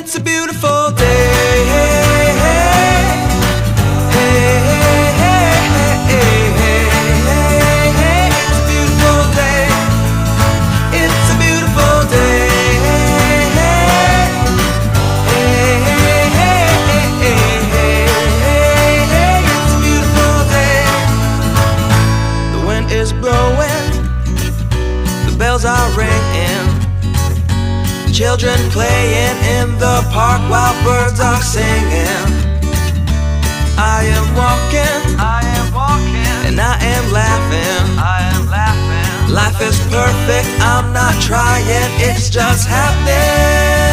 It's a beautiful day. Bells are ringing, children playing in the park while birds are singing. I am walking, and I am laughing. Life is perfect, I'm not trying, it's just happening.